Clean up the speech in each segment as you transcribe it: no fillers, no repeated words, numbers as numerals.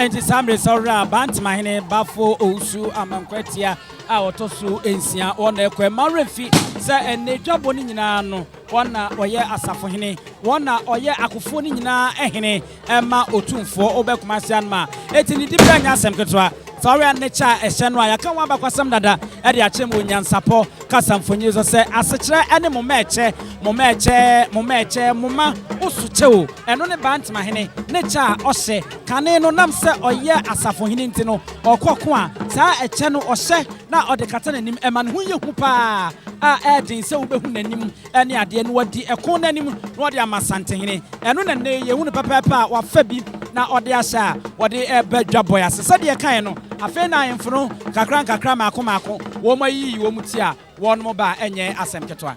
enti samre sawra Bantamahene Baffour Owusu Amankwatia a otosu ensia wona ekwe marefi se enedwabo ni nyina no wona oye asafohene wona oye akofo ni nyina ehene ema otumfo obekumase anma eti ni dibra nya asem ketwa Sorry nature ehye no ayaka wa bakwasam dada e de ache mo Nyansapo kasamfonyi zo se asechire ene mo meche moma osuche eno ne Bantamahene nature ohye kane no nam se oye asafohene ntino okoko a saa eche no ohye na ode kata nanim ema no hunye hu pa a edin se ubehu nanim ene ade no wadi ekon nanim no ode amasantehene eno na ne ye hu ne papa wa fa bi na ode asha ode ebadwaboy asese de kan no afe na yemfunu kakra mako wo mayi wo muti a won mo ba enye asem ketwa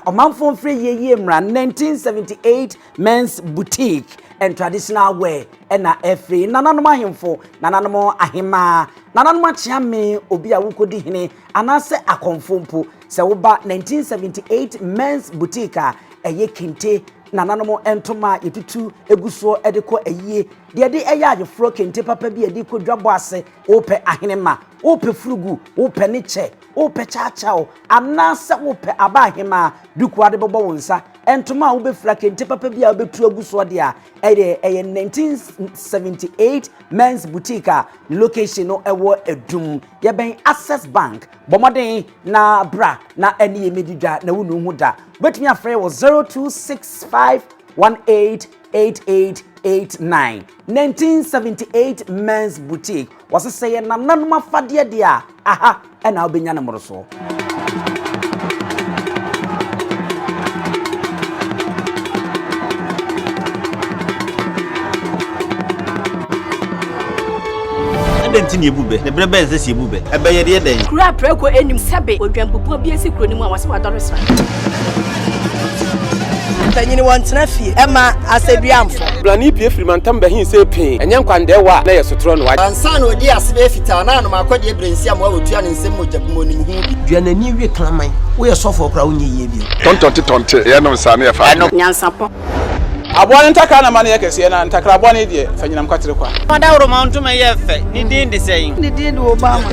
Omanfo mfre yemra 1978 men's boutique and traditional wear ena efre nananom ahemfo nananom ahema nananom achiame obi a wukodi hene anase akonfompo se wo ba 1978 men's boutique a eye kente nananom entoma yetutu eguso edeko eyie de eya agefro kente papa bi edi kodwabo ase ope ahenema ope frugu ope neche ope chachao anase ope abahema duku ade bobo wonsa entoma wo be fra kente papa bi a obetu aguso de a eye 1978 men's boutique location no ewo edum ye ben Access Bank bomoden na bra na eni emedidwa na wonu hu da betumi afre wo 0265188889 1978 men's boutique was say na nanuma fade de a aha ena obenya na moroso Dentini ebube ne brebe nse ebube ebeye de den kura preko enim sebe odwampopo bi esi kuro nim a wase wadoresa tanyini wantena fie ema aseduamfo blani pie frimantam behin se pin enye nkwande wa na yesotro no wa ansa na odi asebe fita na anoma akode ebrensi am wa otua ne nsem mojabimo nim hu duanani wie klaman wo ye sofo kra wo nye yie bi tontonte ye no nsa na ye fa Nyansapo abone ntaka na mane yakese na ntakra abone de fanyinam kwatere kwa wada woro ma ntuma ye fe ni din de sei ni din de Obama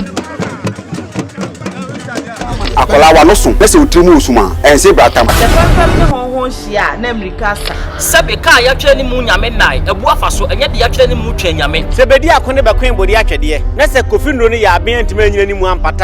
akola wa no so pese otrimu osuma ense bratam defamfam ne honhon hia na America sebe ka ya twa ni mu nyame nai ebu afaso enye de ya twa ni mu twa nyame sebedi akone bakwen bodi atwede na se kofi nro ni ya aben ntima nyina ni mu ampata